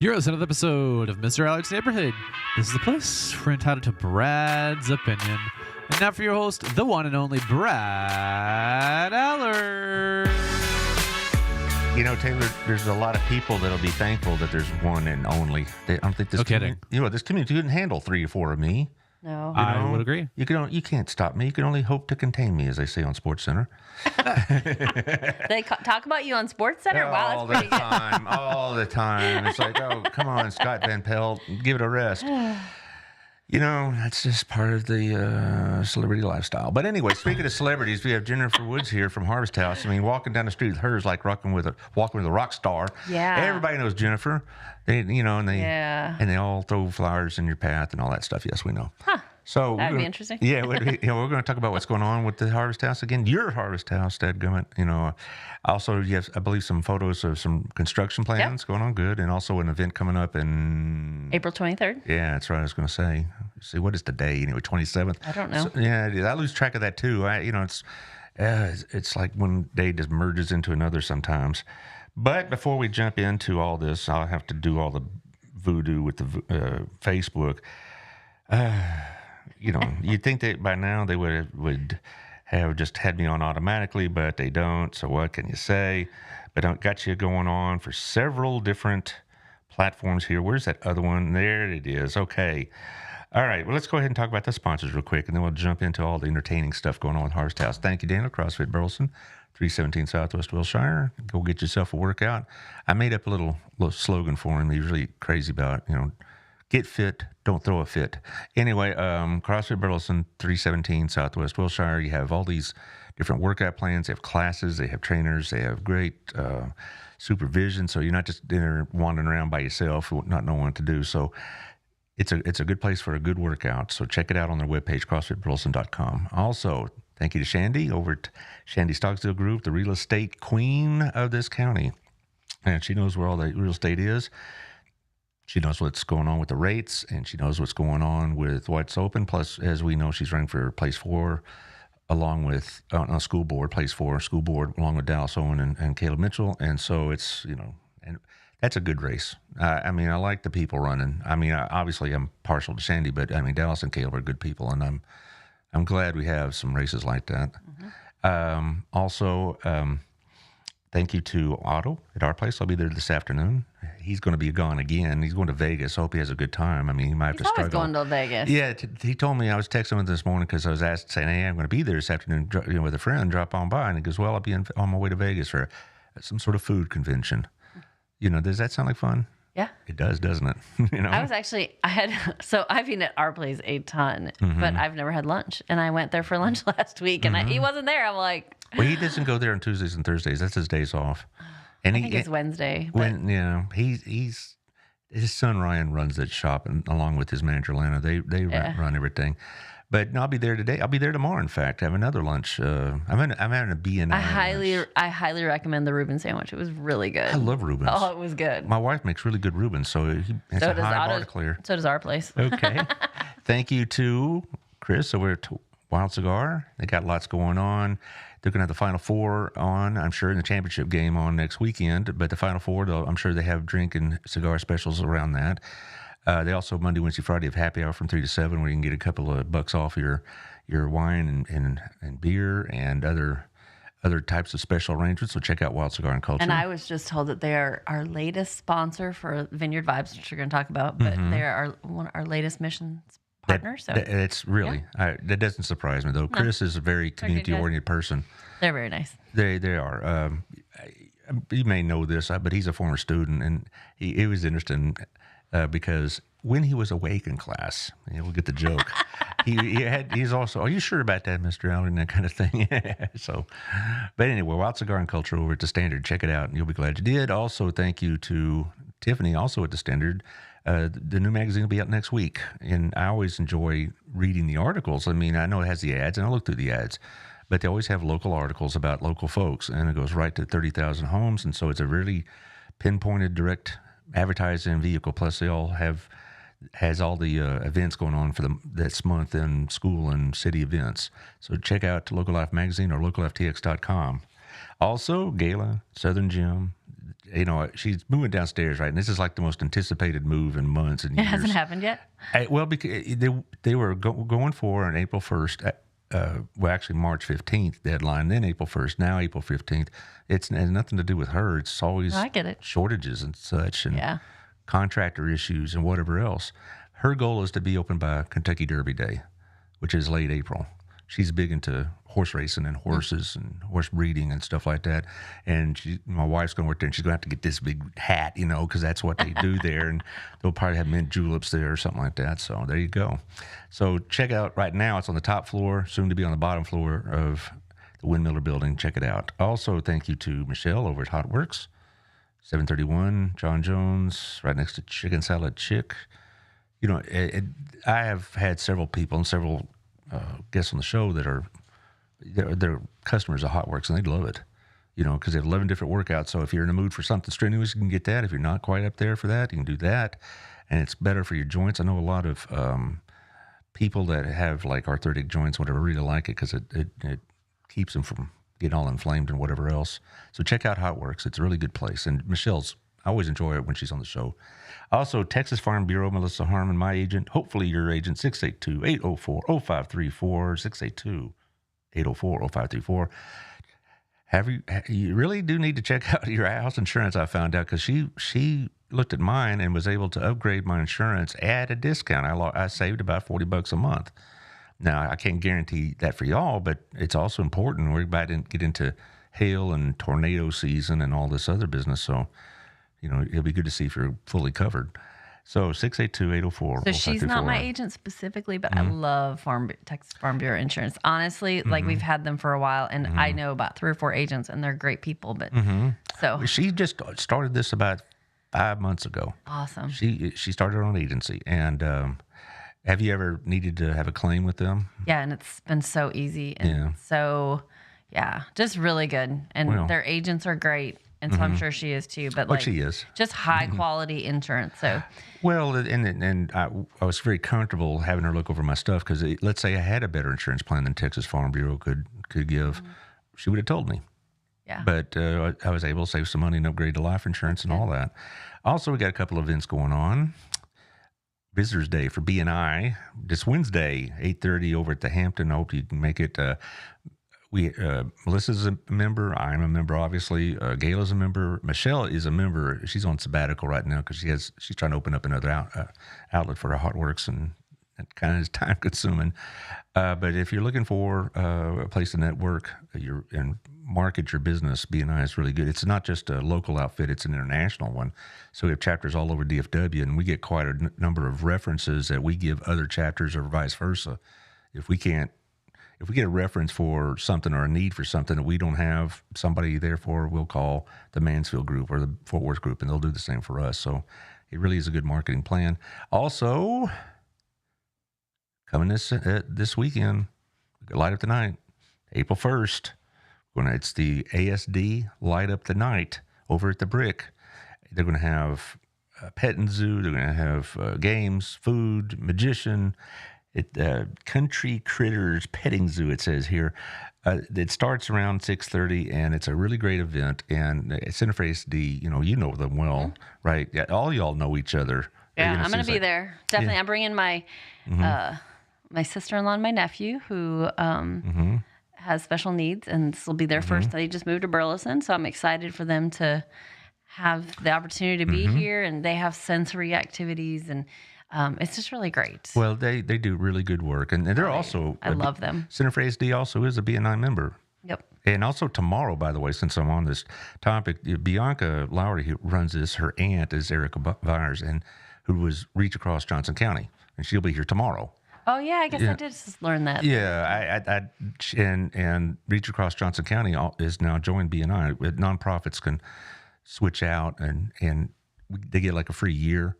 You're listening to another episode of Mr. Allard's Neighborhood. This is the place we're entitled to Brad's opinion. And now for your host, the one and only Brad Allard. You know, Taylor, there's a lot of people that'll be thankful that there's one and only. I don't think this. No kidding. This community couldn't handle 3 or 4 of me. No. I would agree. You can't stop me. You can only hope to contain me, as they say on SportsCenter. They talk about you on SportsCenter? Wow, that's pretty good. All the time. It's like, oh, come on, Scott Van Pelt, give it a rest. You know, that's just part of the celebrity lifestyle. But anyway, speaking of celebrities, we have Jennifer Woods here from Harvest House. I mean, walking down the street with her is like walking with a rock star. Yeah. Everybody knows Jennifer. They and they all throw flowers in your path and all that stuff. Yes, we know. Huh. So That'd be interesting. Yeah, we're going to talk about what's going on with the Harvest House again. Your Harvest House, dadgummit. You know, also you have, I believe, some photos of some construction plans going on. Good, and also an event coming up in April 23rd. Yeah, that's right. I was going to say. See, what is the day? Anyway, 27th. I don't know. So, yeah, I lose track of that too. It's like one day just merges into another sometimes. But before we jump into all this, I'll have to do all the voodoo with the Facebook. You'd think that by now they would have just had me on automatically, but they don't. So what can you say? But I got you going on for several different platforms here. Where's that other one? There it is. Okay. All right. Well, let's go ahead and talk about the sponsors real quick, and then we'll jump into all the entertaining stuff going on with Harvest House. Thank you, Daniel, CrossFit Burleson, 317 Southwest Wilshire. Go get yourself a workout. I made up a little slogan for him. He's really crazy about, get fit, don't throw a fit. Anyway, CrossFit Burleson, 317 Southwest Wilshire. You have all these different workout plans. They have classes. They have trainers. They have great supervision. So you're not just there wandering around by yourself, not knowing what to do. So it's a good place for a good workout. So check it out on their webpage, CrossFitBurleson.com. Also, thank you to Shandy over at Shandy Stocksdale Group, the real estate queen of this county. And she knows where all the real estate is. She knows what's going on with the rates, and she knows what's going on with what's open. Plus, as we know, she's running for place 4, along with school board, place 4, school board, along with Dallas Owen and Caleb Mitchell. And so it's, and that's a good race. I like the people running. Obviously, I'm partial to Shandy, but Dallas and Caleb are good people, and I'm glad we have some races like that. Mm-hmm. Also, thank you to Otto at our place. I'll be there this afternoon. He's going to be gone again. He's going to Vegas. I hope he has a good time. He might have to struggle. He's always going to Vegas. Yeah, he told me. I was texting him this morning because I was saying, hey, I'm going to be there this afternoon with a friend. Drop on by. And he goes, well, I'll be on my way to Vegas for some sort of food convention. Does that sound like fun? Yeah. It does, doesn't it? I've eaten at our place a ton, Mm-hmm. but I've never had lunch. And I went there for lunch last week, and he wasn't there. I'm like... Well, he doesn't go there on Tuesdays and Thursdays. That's his days off. And I think it's Wednesday. He's his son Ryan runs that shop, and along with his manager Lana, they run everything. But no, I'll be there today. I'll be there tomorrow. In fact, I have another lunch. I'm having a B&I. I highly recommend the Reuben sandwich. It was really good. I love Reubens. Oh, it was good. My wife makes really good Reubens, so he has a high bar to clear. So does our place. Okay. Thank you to Chris over at Wild Cigar. They got lots going on. They're going to have the Final Four on, I'm sure, in the championship game on next weekend. But the Final Four, I'm sure they have drink and cigar specials around that. They also, Monday, Wednesday, Friday, have happy hour from 3 to 7 where you can get a couple of bucks off your wine and beer and other types of special arrangements. So check out Wild Cigar and Culture. And I was just told that they are our latest sponsor for Vineyard Vibes, which we're going to talk about. But they are our latest missions partner. It's really, that doesn't surprise me, though. No. Chris is a very community-oriented person. They're very nice. They are. You may know this, but he's a former student, and it was interesting because when he was awake in class, we'll get the joke. He's also, are you sure about that, Mr. Allard, and that kind of thing? But anyway, Wild Cigar and Culture over at the Standard. Check it out, and you'll be glad you did. Also, thank you to Tiffany, also at the Standard. The new magazine will be out next week, and I always enjoy reading the articles. I know it has the ads, and I look through the ads, but they always have local articles about local folks, and it goes right to 30,000 homes, and so it's a really pinpointed, direct advertising vehicle. Plus, they all has all the events going on for this month in school and city events. So check out Local Life Magazine or localftx.com. Also, Gala, Southern Gym, she's moving downstairs, right? And this is like the most anticipated move in months and It years. hasn't happened yet. Well, because they were going for an April 1st, well, actually March 15th deadline, then April 1st, now April 15th. It has nothing to do with her. It's always I get it. shortages and such and Yeah. contractor issues and whatever else. Her goal is to be open by Kentucky Derby Day, which is late April. She's big into horse racing and horses and horse breeding and stuff like that. And my wife's going to work there, and she's going to have to get this big hat, because that's what they do there. And they'll probably have mint juleps there or something like that. So there you go. So check out right now. It's on the top floor, soon to be on the bottom floor of the Windmiller Building. Check it out. Also, thank you to Michelle over at Hot Works, 731 John Jones, right next to Chicken Salad Chick. I have had several people and several guests on the show that are they're customers of Hot Works, and they love it, because they have 11 different workouts. So if you're in the mood for something strenuous, you can get that. If you're not quite up there for that, you can do that, and it's better for your joints. I know a lot of people that have like arthritic joints, whatever, really like it because it keeps them from getting all inflamed and whatever else. So check out Hot Works. It's a really good place, and I always enjoy it when she's on the show. Also, Texas Farm Bureau, Melissa Harmon, my agent, hopefully your agent, 682-804-0534, 682-804-0534. You really do need to check out your house insurance, I found out, because she looked at mine and was able to upgrade my insurance at a discount. I saved about $40 a month. Now, I can't guarantee that for y'all, but it's also important. We're about to get into hail and tornado season and all this other business, so it'll be good to see if you're fully covered. So 682-804. So she's not my agent specifically, but I love Texas Farm Bureau Insurance. Honestly, like we've had them for a while, and I know about 3 or 4 agents, and they're great people. But so she just started this about 5 months ago. Awesome. She started her own agency, and have you ever needed to have a claim with them? Yeah, and it's been so easy and just really good. And their agents are great. And so I'm sure she is too, but she is. Just high quality insurance. So and I was very comfortable having her look over my stuff because let's say I had a better insurance plan than Texas Farm Bureau could give, she would have told me. Yeah. But I was able to save some money and upgrade to life insurance and all that. Also, we got a couple of events going on. Visitors Day for BNI this Wednesday, 8:30 over at the Hampton. I hope you can make it. Melissa's a member. I'm a member, obviously. Gayla's a member. Michelle is a member. She's on sabbatical right now because she's trying to open up another outlet for her Hot Works, and it kind of is time consuming. But if you're looking for a place to network and market your business, BNI is really good. It's not just a local outfit; it's an international one. So we have chapters all over DFW, and we get quite a number of references that we give other chapters, or vice versa. If we get a reference for something or a need for something that we don't have somebody there for, we'll call the Mansfield group or the Fort Worth group, and they'll do the same for us. So it really is a good marketing plan. Also, coming this weekend, Light Up the Night, April 1st. It's the ASD Light Up the Night over at the Brick. They're going to have a petting zoo. They're going to have games, food, magician. Country Critters Petting Zoo, it says here. It starts around 6:30, and it's a really great event. And Center for ASD, you know them well, right? Yeah, all y'all know each other. Yeah, I'm going to be there. Definitely. Yeah. I'm bringing my my sister-in-law and my nephew who has special needs, and this will be their first. They just moved to Burleson, so I'm excited for them to have the opportunity to be here, and they have sensory activities, and it's just really great. Well, they do really good work, and they're also... I love them. Center for ASD also is a BNI member. Yep. And also tomorrow, by the way, since I'm on this topic, Bianca Lowry, who runs this, her aunt is Erica Byers, and who was Reach Across Johnson County, and she'll be here tomorrow. Oh, yeah, I guess I did just learn that. Yeah, and Reach Across Johnson County is now joined BNI. Nonprofits can switch out, and they get like a free year.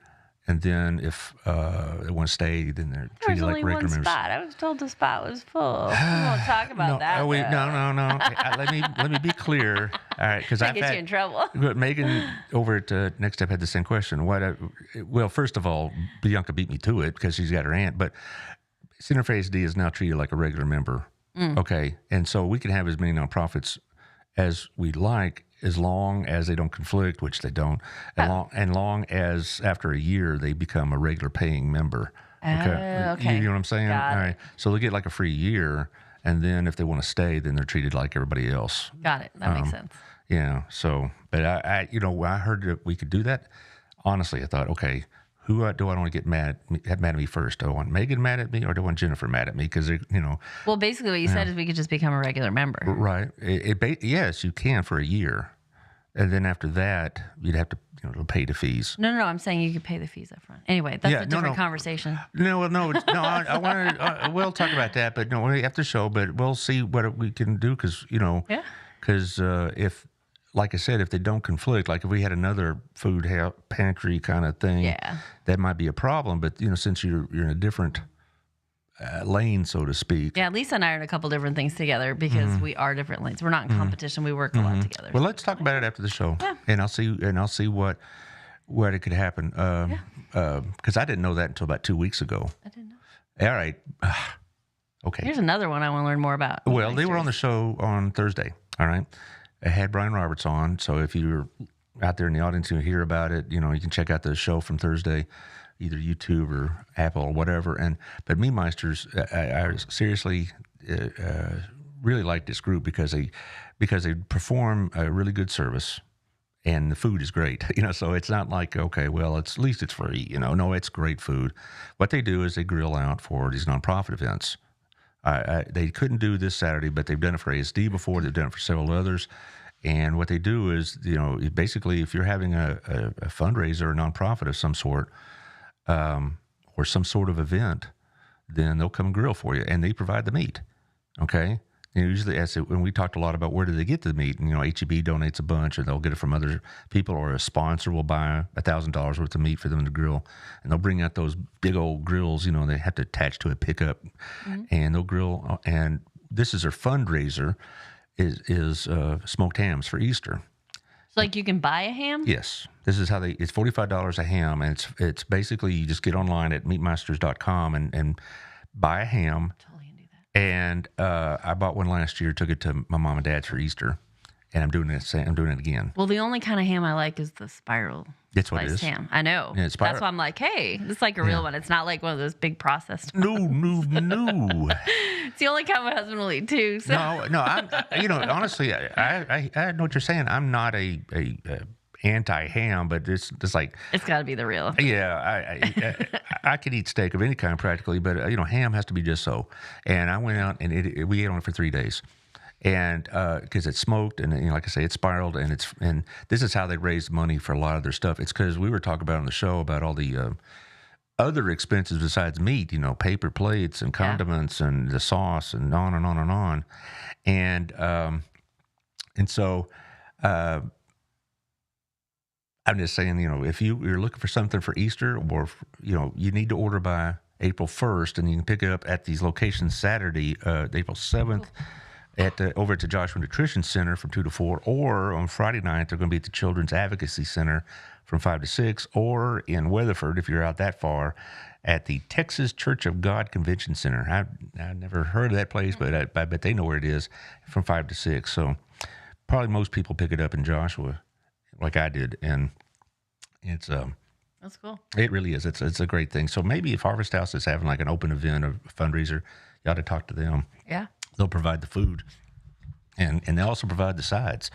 And then if they want to stay, then they're treated like regular members. There's only one spot. I was told the spot was full. We won't talk about that. No. Let me be clear. All right, because I get you in trouble. Megan over at Next Step had the same question. Well, first of all, Bianca beat me to it because she's got her aunt. But Center for ASD is now treated like a regular member. Okay, and so we can have as many nonprofits as we like, as long as they don't conflict, which they don't, and long as after a year they become a regular paying member. Okay. You know what I'm saying? Got All it. right. So they get like a free year, and then if they want to stay, then they're treated like everybody else. Got it. That makes sense. Yeah. So, but I when I heard that we could do that, honestly, I thought, okay, who do I want to get mad at me first? Do I want Megan mad at me, or do I want Jennifer mad at me? Because Well, basically, what you said is we could just become a regular member. right? Yes, you can for a year, and then after that, you'd have to pay the fees. No. I'm saying you could pay the fees up front. Anyway, that's a different conversation. No. I want to. We'll talk about that, but no, after the show. But we'll see what we can do because Yeah. Because if, like I said, if they don't conflict, like if we had another food pantry kind of thing, Yeah. that might be a problem. But since you're in a different lane, so to speak. Yeah, Lisa and I are in a couple different things together because we are different lanes. We're not in competition. We work a lot together. Well, let's talk about it after the show, and I'll see what it could happen. Because I didn't know that until about 2 weeks ago. I didn't know. All right. Okay. Here's another one I want to learn more about. Well, they were on the show on Thursday. All right. I had Brian Roberts on. So if you're out there in the audience and you hear about it, you can check out the show from Thursday, either YouTube or Apple or whatever. But Me Meisters, I seriously really like this group because they perform a really good service. And the food is great, so it's not like, okay, well, at least it's free, No, it's great food. What they do is they grill out for these nonprofit events. They couldn't do this Saturday, but they've done it for ASD before. They've done it for several others. And what they do is, basically, if you're having a fundraiser or a nonprofit of some sort, or some sort of event, then they'll come and grill for you, and they provide the meat. Okay. Usually, when we talked a lot about where do they get the meat, and HEB donates a bunch, or they'll get it from other people, or a sponsor will buy $1,000 worth of meat for them to grill, and they'll bring out those big old grills. They have to attach to a pickup, and they'll grill. And this is their fundraiser, is smoked hams for Easter. So, like, you can buy a ham? Yes, this is how it's $45 a ham, and it's basically you just get online at meatmeisters.com and buy a ham. And I bought one last year, took it to my mom and dad's for Easter, and I'm doing it again. Well, the only kind of ham I like is the spiral That's what it sliced is. ham. I know. Yeah, it's That's why I'm like, hey, it's like a real one. It's not like one of those big processed ones. No. It's the only kind my husband will eat too. So. No. I'm, honestly, I know what you're saying. I'm not a anti-ham, but it's like It's got to be the real. yeah. I could eat steak of any kind practically, but ham has to be just so. And I went out and we ate on it for 3 days, and because it's smoked and like I say, it's spiraled, and this is how they raise money for a lot of their stuff. It's because we were talking about on the show about all the other expenses besides meat, paper plates and condiments and the sauce and on and on and on, and so. I'm just saying, if you're looking for something for Easter, or you need to order by April 1st, and you can pick it up at these locations Saturday, April 7th, over at the Joshua Nutrition Center from 2 to 4, or on Friday night they're going to be at the Children's Advocacy Center from 5 to 6, or in Weatherford, if you're out that far, at the Texas Church of God Convention Center. I've never heard of that place, but I bet they know where it is, from 5 to 6. So probably most people pick it up in Joshua, like I did, and it's That's cool. It really is. It's a great thing. So maybe if Harvest House is having like an open event or fundraiser, you ought to talk to them. Yeah. They'll provide the food, and they also provide the sides.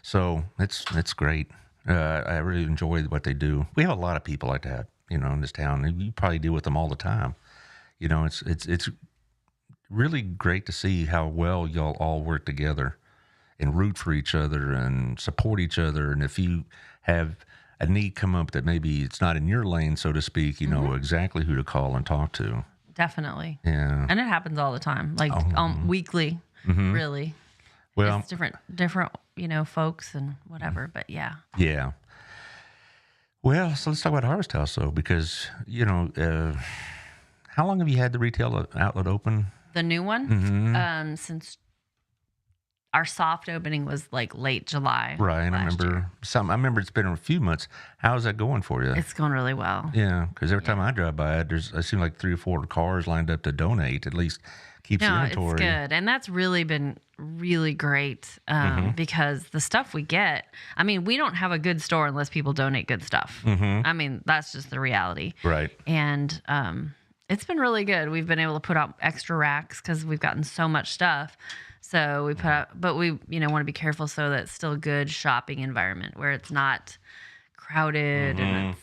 So it's great. I really enjoy what they do. We have a lot of people like that, in this town. You probably deal with them all the time. It's really great to see how well y'all all work together and root for each other and support each other. And if you have a need come up that maybe it's not in your lane, so to speak, you know exactly who to call and talk to. Definitely. Yeah. And it happens all the time, like weekly, really. Well, it's different, folks and whatever, but yeah. Yeah. Well, so let's talk about Harvest House, though, because, how long have you had the retail outlet open? The new one? Since our soft opening was like late July. Right. I last year. remember it's been a few months. How's that going for you? It's going really well. Yeah, because every time I drive by it, I seem like 3 or 4 cars lined up to donate. At least keeps the No, inventory. it's good. And that's really been really great because the stuff we get, I mean, we don't have a good store unless people donate good stuff. I mean, that's just the reality. Right. And it's been really good. We've been able to put out extra racks because we've gotten so much stuff. So we put out, but we, want to be careful so that it's still a good shopping environment where it's not crowded and it's,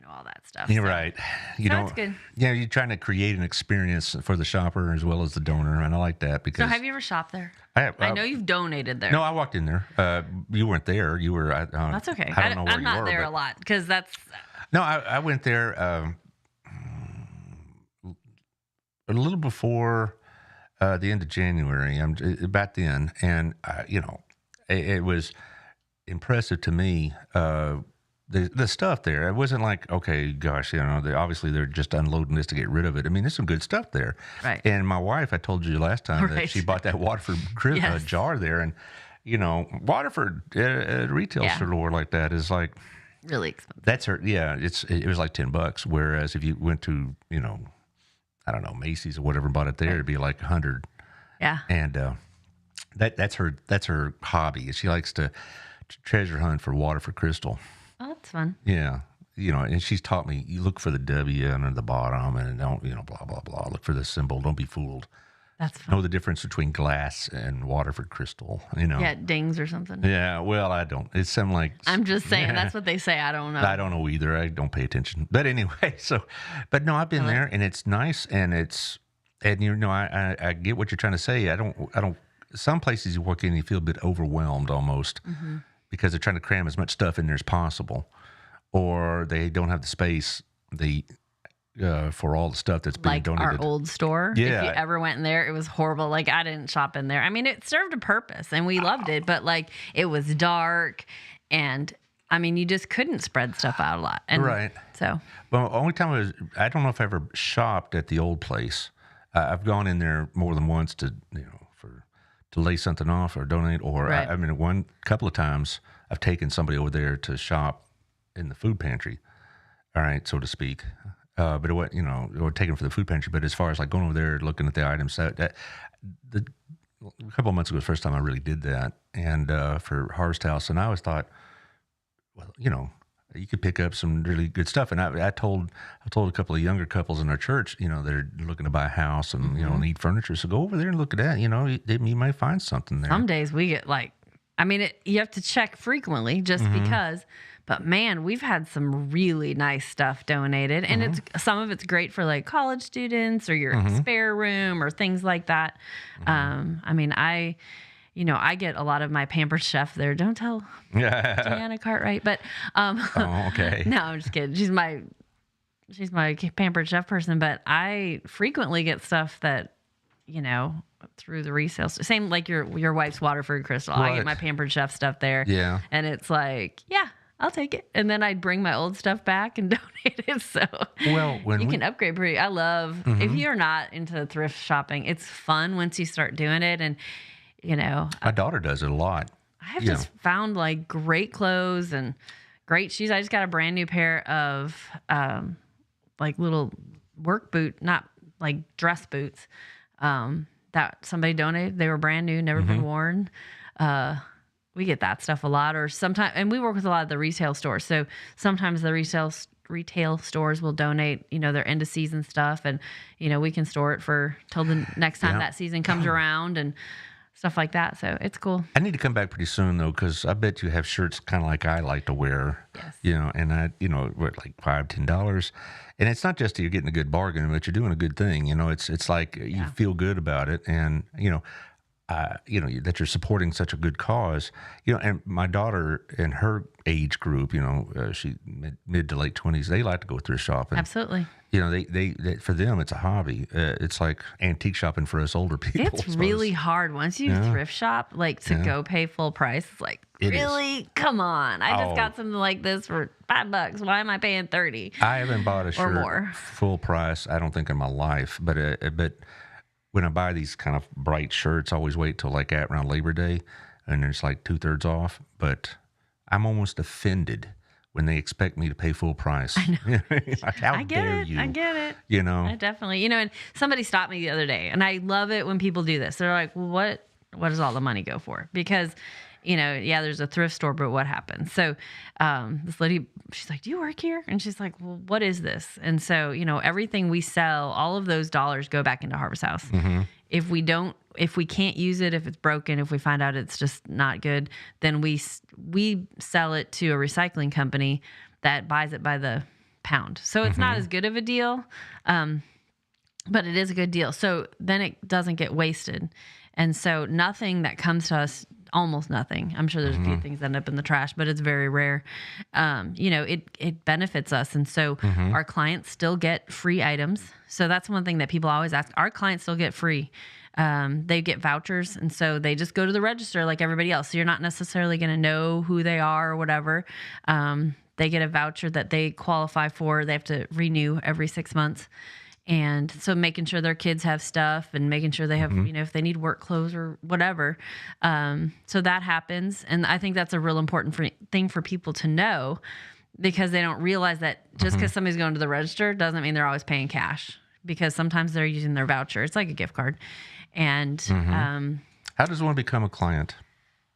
all that stuff. You're right. It's good. Yeah, you're trying to create an experience for the shopper as well as the donor, and I like that because. So have you ever shopped there? I know you've donated there. No, I walked in there. You weren't there. You were. That's okay. I don't know where I'm not you were, there but, a lot because that's. No, I went there a little before the end of January. About then, and it was impressive to me. The stuff there, it wasn't like, okay, gosh, obviously they're just unloading this to get rid of it. I mean, there's some good stuff there. Right. And my wife, I told you last time that she bought that Waterford Yes. jar there, and Waterford at a retail store like that is like Really expensive. that's her. Yeah, it was like $10. Whereas if you went to I don't know, Macy's or whatever, and bought it there, it'd be like 100. Yeah. And that's her hobby. She likes to treasure hunt for Waterford crystal. Oh, that's fun. Yeah. And she's taught me, you look for the W under the bottom and don't, blah, blah, blah. Look for the symbol. Don't be fooled. That's fun. Know the difference between glass and Waterford crystal, Yeah, it dings or something. Yeah, well, I don't. It's something like... I'm just saying, that's what they say. I don't know. I don't know either. I don't pay attention. But anyway, but no, I've been there and it's nice and I get what you're trying to say. I don't, some places you walk in and you feel a bit overwhelmed almost. Because they're trying to cram as much stuff in there as possible, or they don't have the space for all the stuff that's being like donated. Our old store. Yeah. If you ever went in there, it was horrible. Like I didn't shop in there. I mean, it served a purpose and we loved it, but like it was dark and I mean, you just couldn't spread stuff out a lot. And Right. So. Well, the only time I don't know if I ever shopped at the old place. I've gone in there more than once to lay something off or donate, or Right. one couple of times I've taken somebody over there to shop in the food pantry, all right, so to speak. But it was, or taken for the food pantry. But as far as like going over there looking at the items, a couple of months ago was the first time I really did that, and for Harvest House, and I always thought, well, you could pick up some really good stuff. And I told a couple of younger couples in our church, they're looking to buy a house and need furniture. So go over there and look at that. You might find something there. Some days we get you have to check frequently just because. But man, we've had some really nice stuff donated, and some of it's great for like college students or your spare room or things like that. I get a lot of my Pampered Chef there. Don't tell Deanna Cartwright, but oh, okay. No, I'm just kidding. She's my Pampered Chef person, but I frequently get stuff that through the resale. Same like your wife's Waterford crystal. Right. I get my Pampered Chef stuff there. Yeah, and it's like, yeah, I'll take it. And then I'd bring my old stuff back and donate it. So you can upgrade pretty. I love if you're not into thrift shopping, it's fun once you start doing it. And my daughter does it a lot. I have just found like great clothes and great shoes. I just got a brand new pair of like little work boot, not like dress boots, that somebody donated. They were brand new, never been worn. We get that stuff a lot, or sometimes, and we work with a lot of the retail stores. So sometimes the retail stores will donate, their end of season stuff, and we can store it for till the next time that season comes around and stuff like that. So it's cool. I need to come back pretty soon though, because I bet you have shirts kind of like I like to wear. Yes. And what, like $5-10, and it's not just that you're getting a good bargain, but you're doing a good thing. It's like you feel good about it, and that you're supporting such a good cause. And my daughter in her age group, she mid to late 20s, they like to go thrift shopping. Absolutely. They for them it's a hobby. It's like antique shopping for us older people. It's really hard once you thrift shop, like to go pay full price. It's like, really? Come on. I just got something like this for $5. Why am I paying $30? I haven't bought a shirt more full price, I don't think, in my life. But when I buy these kind of bright shirts, I always wait till like around Labor Day. and it's like 2/3 off, but I'm almost offended when they expect me to pay full price. I know. Like, how dare you? I get it. You know? I definitely, and somebody stopped me the other day, and I love it when people do this. They're like, well, what does all the money go for? Because, there's a thrift store, but what happens? So this lady, she's like, do you work here? And she's like, well, what is this? And so, everything we sell, all of those dollars go back into Harvest House. Mm-hmm. If we can't use it, if it's broken, if we find out it's just not good, then we sell it to a recycling company that buys it by the pound. So it's not as good of a deal, but it is a good deal. So then it doesn't get wasted. And so nothing that comes to us, almost nothing. I'm sure there's a few things that end up in the trash, but it's very rare. It benefits us. And so our clients still get free items. So that's one thing that people always ask. Our clients still get free. They get vouchers. And so they just go to the register like everybody else. So you're not necessarily going to know who they are or whatever. They get a voucher that they qualify for. They have to renew every 6 months. And so making sure their kids have stuff and making sure they have, if they need work clothes or whatever. So that happens. And I think that's a real important thing for people to know, because they don't realize that just because somebody's going to the register doesn't mean they're always paying cash, because sometimes they're using their voucher. It's like a gift card. And how does one become a client?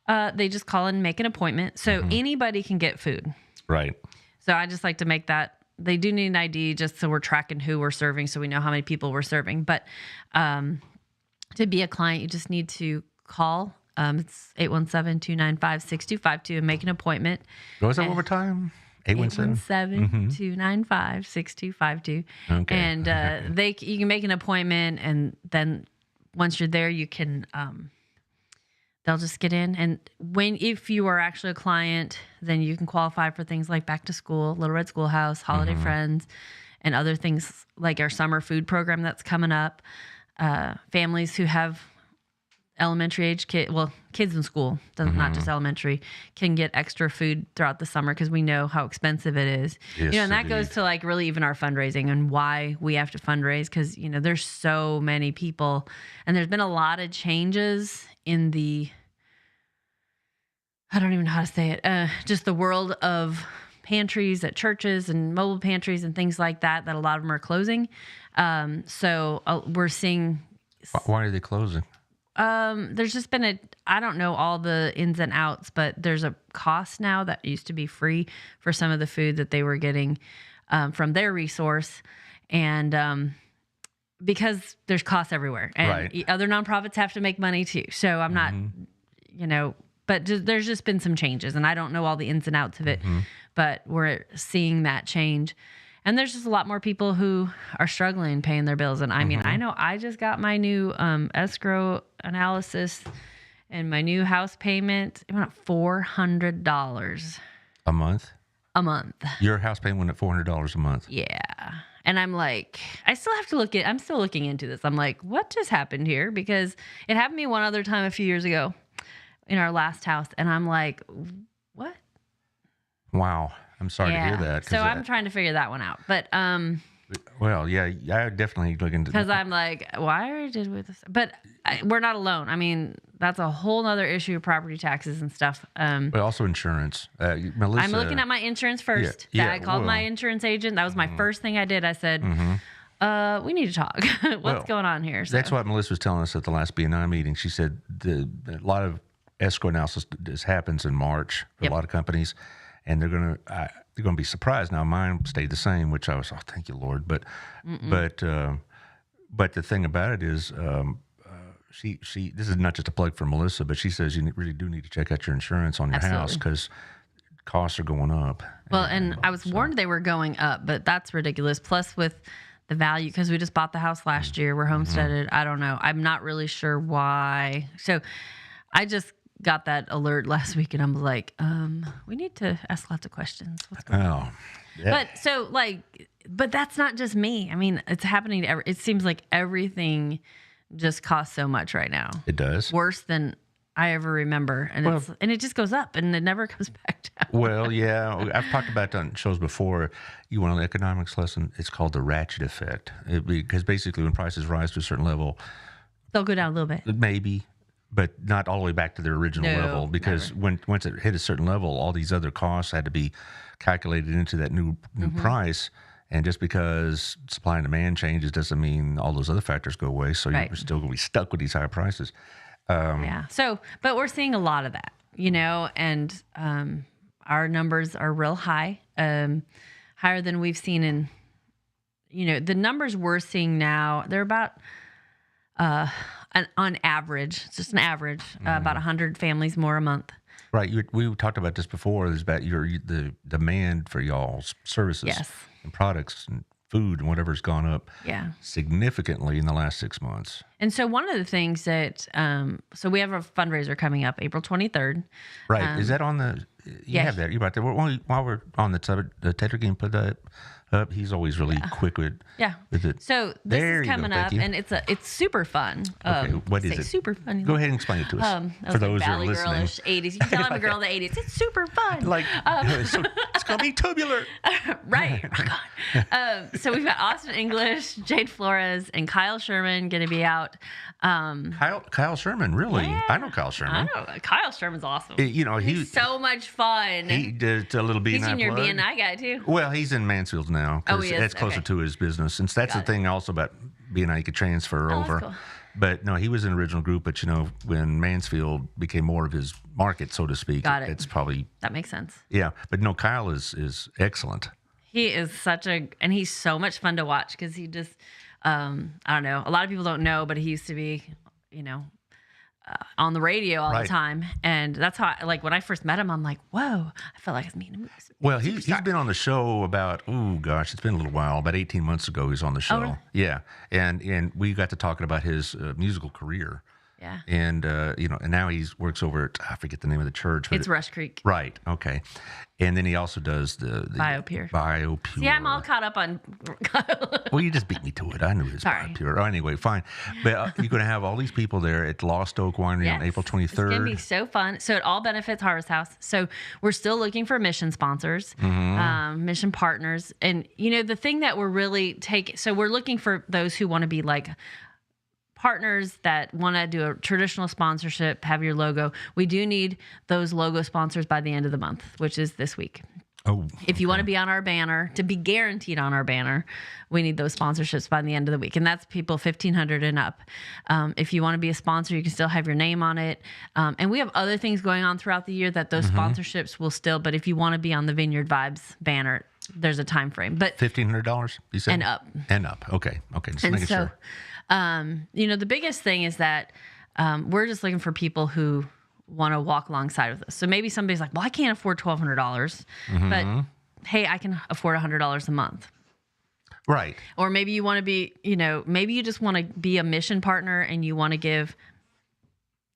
They just call and make an appointment. So anybody can get food. Right. So I just like to make that. They do need an ID just so we're tracking who we're serving, so we know how many people we're serving. But to be a client, you just need to call. It's 817-295-6252 and make an appointment. What was that one more time? 817-295-6252. Okay. And you can make an appointment, and then once you're there, you can they'll just get in. And if you are actually a client, then you can qualify for things like back to school, Little Red Schoolhouse, Holiday Friends, and other things like our summer food program that's coming up. Families who have elementary age kids in school, not just elementary, can get extra food throughout the summer, because we know how expensive it is. Yes, and that goes to like really even our fundraising and why we have to fundraise, because there's so many people, and there's been a lot of changes in I don't even know how to say it, just the world of pantries at churches and mobile pantries and things like that a lot of them are closing. So we're seeing. Why are they closing? There's just been I don't know all the ins and outs, but there's a cost now that used to be free for some of the food that they were getting from their resource. And because there's costs everywhere, and other nonprofits have to make money too. So I'm not, but there's just been some changes, and I don't know all the ins and outs of it, but we're seeing that change. And there's just a lot more people who are struggling paying their bills. And I mean, I know I just got my new escrow analysis and my new house payment. It went up $400 a month. A month. Your house payment went up $400 a month. Yeah. And I'm like, I still have to I'm still looking into this. I'm like, what just happened here? Because it happened to me one other time a few years ago in our last house. And I'm like, what? Wow. I'm sorry to hear that. So I'm trying to figure that one out. But, well, yeah, I definitely look into because I'm like, why did we this? But we're not alone. I mean, that's a whole nother issue of property taxes and stuff. But also insurance. Melissa, I'm looking at my insurance first. I called my insurance agent. That was my first thing I did. I said, we need to talk. What's going on here? So. That's what Melissa was telling us at the last BNI meeting. She said a lot of escrow analysis happens in March for a lot of companies. And they're gonna be surprised. Now mine stayed the same, which I was, thank you, Lord. But the thing about it is, she this is not just a plug for Melissa, but she says you really do need to check out your insurance on your house, because costs are going up. Well, and I was warned they were going up, but that's ridiculous. Plus with the value, because we just bought the house last year, we're homesteaded. I don't know. I'm not really sure why. So I just got that alert last week, and I'm like, we need to ask lots of questions. What's going on? Yeah. But that's not just me. I mean, it's happening to it seems like everything just costs so much right now. It does. Worse than I ever remember. And it just goes up, and it never comes back down. Well, yeah. I've talked about that on shows before. You want an economics lesson? It's called the ratchet effect. Because basically when prices rise to a certain level, they'll go down a little bit. Maybe. but not all the way back to their original No, level, because once it hit a certain level, all these other costs had to be calculated into that new price. And just because supply and demand changes doesn't mean all those other factors go away. So Right. you're still going to be stuck with these higher prices. Yeah. So, but we're seeing a lot of that, and our numbers are real high, higher than we've seen in, the numbers we're seeing now, they're about, on average, it's just an average, about 100 families more a month. Right. We talked about this before. Is about the demand for y'all's services Yes. and products and food and whatever's gone up Yeah. significantly in the last 6 months. And so one of the things that, so we have a fundraiser coming up April 23rd. Right. Is that on the? You yeah. have that. You're about there. While we're on the subject, the Tetra can put that up. He's always really quick with it. So this There is you go. coming Thank up, you. and it's super fun. Okay, what is say it? Super fun. Go ahead and explain it to us for those who are Valley listening. Girlish 80s. You can tell I'm a girl of the 80s. It's super fun. So it's gonna be tubular. Right. Oh, God. So we've got Austin English, Jade Flores, and Kyle Sherman going to be out. Kyle Sherman, really? Yeah. I know Kyle Sherman. I know. Kyle Sherman's awesome. He's so much fun. he did a little BNI. He's in your plug. BNI guy, too. Well, he's in Mansfield now. Oh, he is? That's closer Okay. to his business. And that's Got the thing also about BNI, you could transfer Oh, that's over. cool. But no, he was in the original group. But when Mansfield became more of his market, so to speak, Got it. it's probably That makes sense. yeah. But no, Kyle is excellent. He is and he's so much fun to watch because he just, I don't know. A lot of people don't know, but he used to be, on the radio all Right. the time. And that's how, when I first met him, I'm like, whoa, I felt like I was meeting him. Well, he's been on the show about, it's been a little while. About 18 months ago, he was on the show. really? Yeah, and we got to talking about his musical career. Yeah. And and now he works over at, I forget the name of the church. But It's Rush Creek. Right. Okay. And then he also does the BioPure. BioPure. Yeah, I'm all caught up on. Well, you just beat me to it. I knew it was Sorry. BioPure. Oh, anyway, fine. But you're going to have all these people there at Lost Oak Winery on April 23rd. It's going to be so fun. So it all benefits Harvest House. So we're still looking for mission sponsors, mission partners. And, the thing that we're really so we're looking for those who want to be partners that want to do a traditional sponsorship, have your logo. We do need those logo sponsors by the end of the month, which is this week. Oh, If you want to be on our banner, to be guaranteed on our banner, we need those sponsorships by the end of the week. And that's people 1,500 and up. If you want to be a sponsor, you can still have your name on it. And we have other things going on throughout the year that those sponsorships will still, but if you want to be on the Vineyard Vibes banner, there's a time frame. But $1,500, you said? And up. And up. Okay. Just and making so, sure. the biggest thing is that we're just looking for people who want to walk alongside with us. So maybe somebody's like, well, I can't afford $1,200, but hey, I can afford $100 a month. Right. Or maybe you want to be, maybe you just want to be a mission partner and you want to give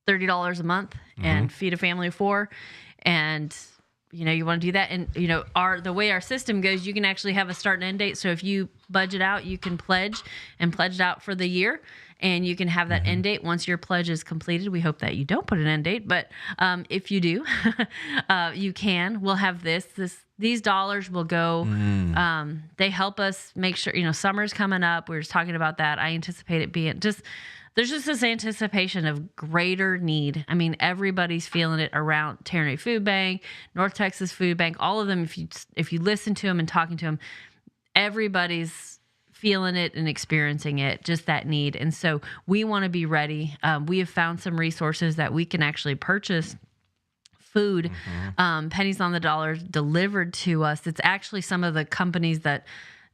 $30 a month and feed a family of 4. And, you want to do that. And, the way our system goes, you can actually have a start and end date. So if you budget out, you can pledge it out for the year. And you can have that end date once your pledge is completed. We hope that you don't put an end date, but if you do, you can. We'll have these dollars will go. They help us make sure, summer's coming up. We were just talking about that. I anticipate it being there's just this anticipation of greater need. I mean, everybody's feeling it around Ternary Food Bank, North Texas Food Bank, all of them. If you listen to them and talking to them, everybody's feeling it and experiencing it, just that need. And so we want to be ready. We have found some resources that we can actually purchase food, pennies on the dollar delivered to us. It's actually some of the companies that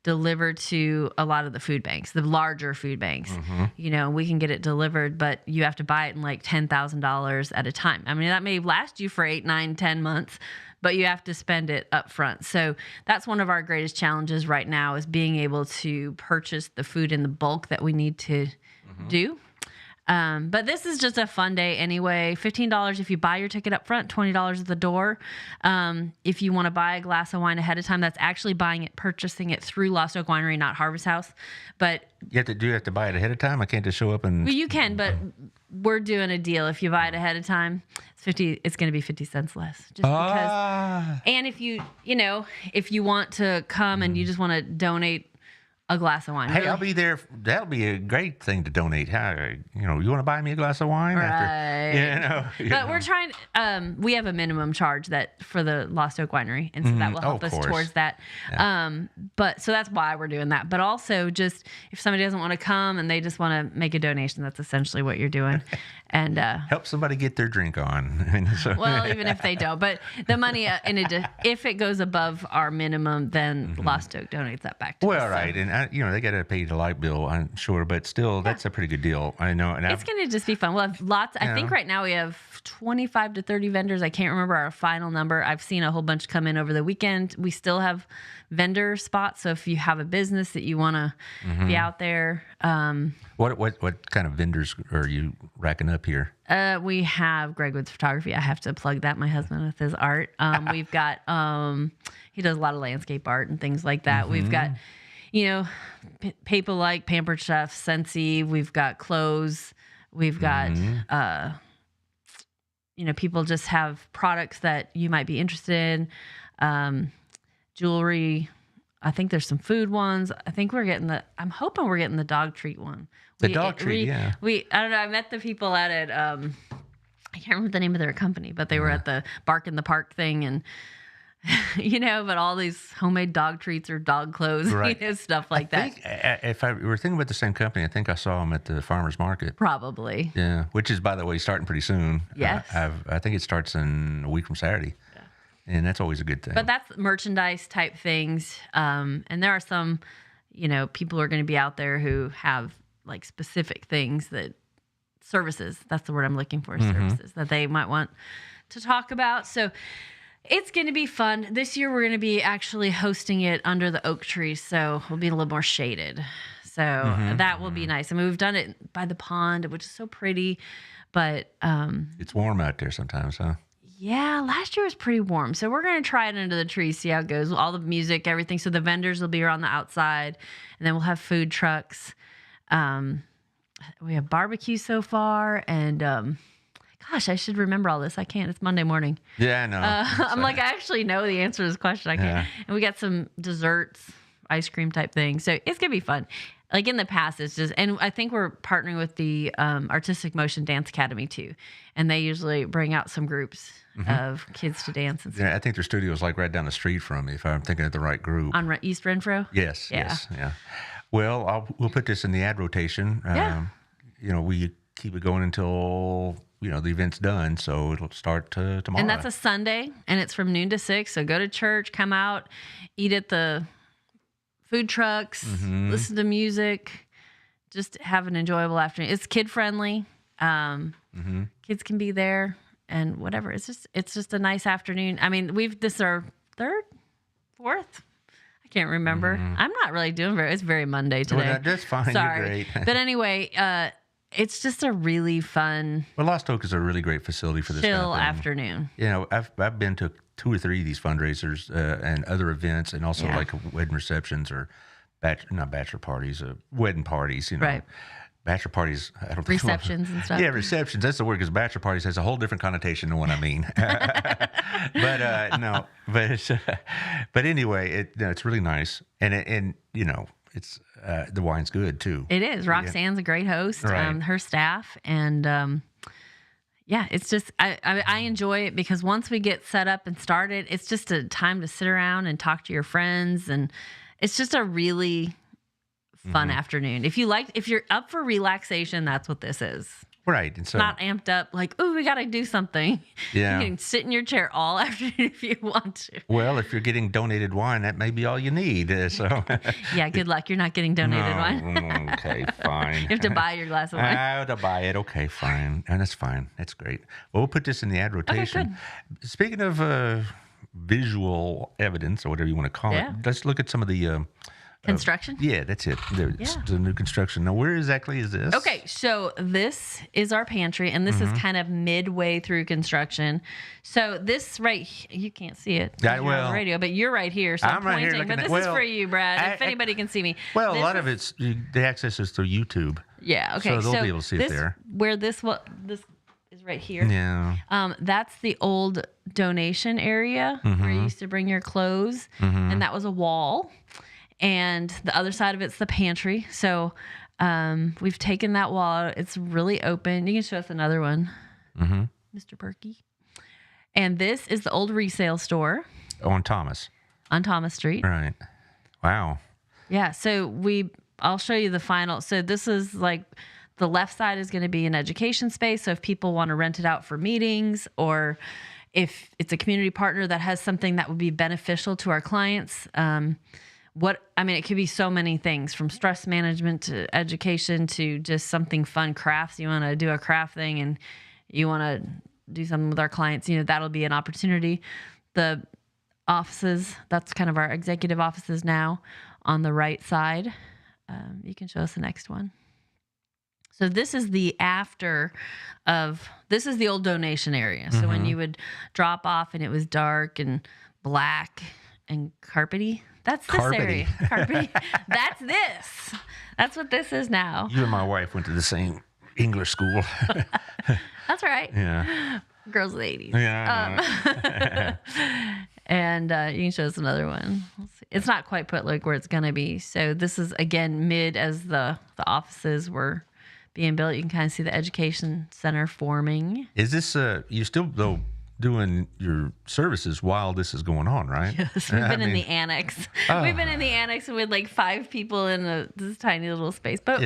deliver to a lot of the food banks, the larger food banks. We can get it delivered, but you have to buy it in $10,000 at a time. I mean, that may last you for 8, 9, 10 months, but you have to spend it up front. So that's one of our greatest challenges right now is being able to purchase the food in the bulk that we need to do. But this is just a fun day anyway. $15 if you buy your ticket up front, $20 at the door. If you want to buy a glass of wine ahead of time, that's actually purchasing it through Lost Oak Winery, not Harvest House. But You have to buy it ahead of time? I can't just show up and... well, you can, but we're doing a deal. If you buy it ahead of time, it's going to be 50 cents less. Just because. And if you want to come and you just want to donate a glass of wine. Hey, Really. I'll be there. That'll be a great thing to donate. How, you want to buy me a glass of wine? Right. But we're trying. We have a minimum charge that for the Lost Oak Winery, and so that will help of us course. towards that. But so that's why we're doing that. But also, just if somebody doesn't want to come and they just want to make a donation, that's essentially what you're doing. And help somebody get their drink on. well, even if they don't, but the money if it goes above our minimum, then Lost Oak donates that back to us. Well, right, and they got to pay the light bill, I'm sure, but still, that's a pretty good deal. I know, and It's going to just be fun. We'll have lots. I think right now we have 25 to 30 vendors. I can't remember our final number. I've seen a whole bunch come in over the weekend. We still have vendor spots, so if you have a business that you want to be out there. What kind of vendors are you racking up here? We have Greg Woods Photography. I have to plug that. My husband with his art. We've got he does a lot of landscape art and things like that. We've got people like Pampered Chef, Scentsy. We've got clothes. We've got people just have products that you might be interested in. Jewelry. I think there's some food ones. I think I'm hoping we're getting the dog treat one. The dog treat, yeah. I don't know. I met the people at it. I can't remember the name of their company, but they were at the Bark in the Park thing, and but all these homemade dog treats or dog clothes, right. Stuff like that. If I were thinking about the same company, I think I saw them at the farmers market. Probably. Yeah, which is, by the way, starting pretty soon. Yes. I think it starts in a week from Saturday. And that's always a good thing. But that's merchandise type things. And there are some, people are going to be out there who have like specific things services, that's the word I'm looking for, services that they might want to talk about. So it's going to be fun. This year we're going to be actually hosting it under the oak tree. So we'll be a little more shaded. So that will be nice. I mean, we've done it by the pond, which is so pretty, but it's warm out there sometimes, huh? Yeah, last year was pretty warm. So we're going to try it under the tree, see how it goes. All the music, everything. So the vendors will be on the outside, and then we'll have food trucks. We have barbecue so far, and gosh, I should remember all this. I can't. It's Monday morning. Yeah, I know. I'm like, I actually know the answer to this question. I can't. And we got some desserts, ice cream type thing. So it's going to be fun. Like in the past, it's just, and I think we're partnering with the Artistic Motion Dance Academy too. And they usually bring out some groups of kids to dance and stuff. Yeah, I think their studio is like right down the street from me, if I'm thinking of the right group. On East Renfro? Yes, yeah. Well, we'll put this in the ad rotation. We keep it going until, the event's done. So it'll start tomorrow. And that's a Sunday, and it's from noon to 6. So go to church, come out, eat at the food trucks, listen to music, just have an enjoyable afternoon. It's kid friendly. Kids can be there and whatever. It's just a nice afternoon. I mean, this is our third, fourth. I can't remember. I'm not really doing it's very Monday today. Well, that's fine. Sorry. You're great. But anyway, it's just a really fun, Well, Lost Oak is a really great facility for this kind chill of thing. afternoon. I've been to 2 or 3 of these fundraisers and other events, and also like wedding receptions or not bachelor parties, wedding parties. Right. Bachelor parties, I don't think Receptions and stuff. Yeah, receptions. That's the word, because bachelor parties has a whole different connotation than what I mean. But anyway, it's really nice, and it's the wine's good too. It is. Roxanne's a great host. Right. Her staff, and it's just I enjoy it because once we get set up and started, it's just a time to sit around and talk to your friends, and it's just a really fun afternoon. If you're up for relaxation, that's what this is. Right. And so, not amped up like, oh, we got to do something. Yeah. You can sit in your chair all afternoon if you want to. Well, if you're getting donated wine, that may be all you need. So yeah, good luck. You're not getting donated wine. Okay, fine. You have to buy your glass of wine. I have to buy it. Okay, fine. And that's fine. That's great. Well, we'll put this in the ad rotation. Good. Speaking of visual evidence, or whatever you want to call it, let's look at some of the construction? Yeah, that's it. The new construction. Now, where exactly is this? Okay, so this is our pantry, and this is kind of midway through construction. So this you can't see it. Yeah, you're on the radio, but you're right here, so I'm right here pointing. looking but this is for you, Brad, if anybody can see me. Well, this a lot of it's, the access is through YouTube. Yeah, okay. So they'll be able to see it there. Where this is right here. Yeah. That's the old donation area where you used to bring your clothes, and that was a wall. And the other side of it's the pantry. So we've taken that wall out. It's really open. You can show us another one, Mr. Perky. And this is the old resale store. On Thomas. On Thomas Street. Right. Wow. Yeah. So I'll show you the final. So this is like the left side is going to be an education space. So if people want to rent it out for meetings, or if it's a community partner that has something that would be beneficial to our clients, it could be so many things, from stress management to education to just something fun, crafts. You want to do a craft thing and you want to do something with our clients, that'll be an opportunity. The offices, that's kind of our executive offices now on the right side. You can show us the next one. So this is the this is the old donation area. So when you would drop off and it was dark and black and carpety, that's this area. Carpety. That's this. That's what this is now. You and my wife went to the same English school. That's right. Yeah. Girls of the 80s. Yeah. And you can show us another one. It's not quite put like where it's going to be. So this is, again, mid as the offices were being built. You can kind of see the education center forming. Is this, you still, though, doing your services while this is going on, right? Yes, we've been in the annex. We've been in the annex with like 5 people in this tiny little space. But,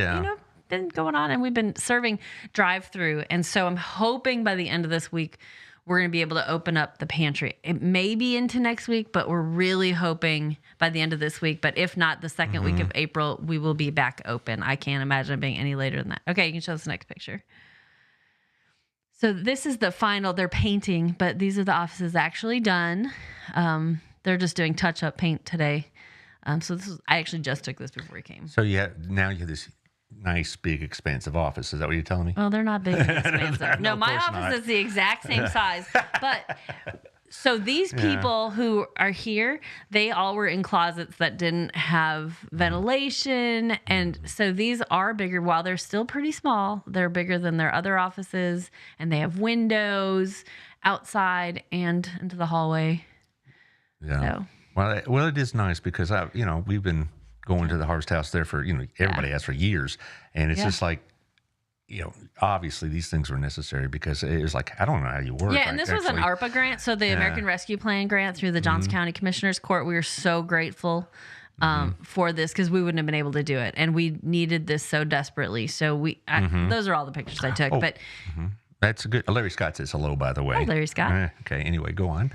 been going on, and we've been serving drive-through. And so I'm hoping by the end of this week, we're going to be able to open up the pantry. It may be into next week, but we're really hoping by the end of this week. But if not, the second week of April, we will be back open. I can't imagine it being any later than that. Okay, you can show us the next picture. So this is the final. They're painting, but these are the offices actually done. They're just doing touch-up paint today. So I actually just took this before we came. So now you have this nice, big, expansive office. Is that what you're telling me? Well, they're not big and expensive. No, my of course office not. is the exact same size. But so these people who are here, they all were in closets that didn't have ventilation. And so these are bigger. While they're still pretty small, they're bigger than their other offices. And they have windows outside and into the hallway. Yeah. So. Well, it is nice because we've been going to the Harvest House there for everybody has for years, and it's just like obviously these things were necessary because it was like I don't know how you work. Yeah, and this was an ARPA grant, so the American Rescue Plan grant through the Johnson County Commissioners Court. We were so grateful for this because we wouldn't have been able to do it, and we needed this so desperately. So those are all the pictures I took, but. That's good. Larry Scott says hello, by the way. Hi, Larry Scott. Okay, anyway, go on.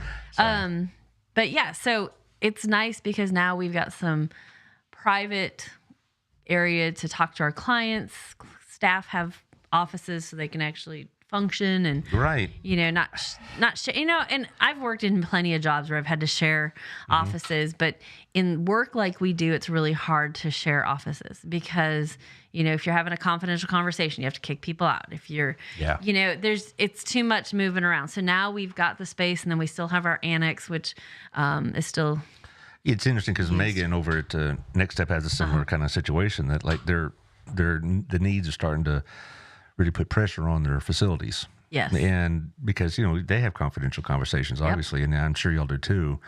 But yeah, so it's nice because now we've got some private area to talk to our clients. Staff have offices so they can actually function and right. And I've worked in plenty of jobs where I've had to share offices, but in work like we do, it's really hard to share offices because if you're having a confidential conversation, you have to kick people out. If you're it's too much moving around. So now we've got the space, and then we still have our annex, which is still. It's interesting because Megan over at Next Step has a similar kind of situation that like the needs are starting to really put pressure on their facilities. Yes. And because, they have confidential conversations, obviously, and I'm sure y'all do too.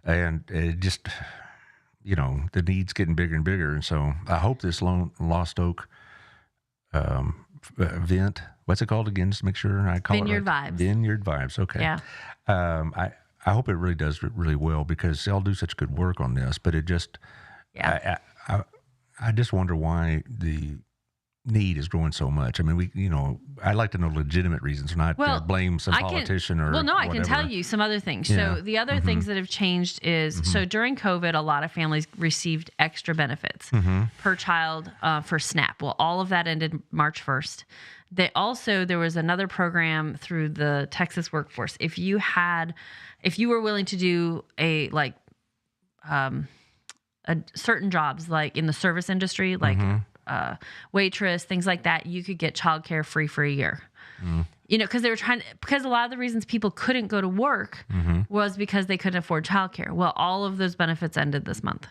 And it just, the needs getting bigger and bigger. And so I hope this Lost Oak event, what's it called again? Just make sure I call Vineyard it right. Vibes. Vineyard Vibes. Okay. Yeah. I hope it really does really well because y'all do such good work on this, but it just, I just wonder why the need is growing so much. I mean, I'd like to know legitimate reasons, not to blame some politician or Well, no, whatever. I can tell you some other things. Yeah. So the other things that have changed is, so during COVID, a lot of families received extra benefits per child for SNAP. Well, all of that ended March 1st. There was another program through the Texas workforce. If you were willing to do certain jobs, like in the service industry, like waitress, things like that, you could get childcare free for a year. Because they were because a lot of the reasons people couldn't go to work was because they couldn't afford childcare. Well, all of those benefits ended this month.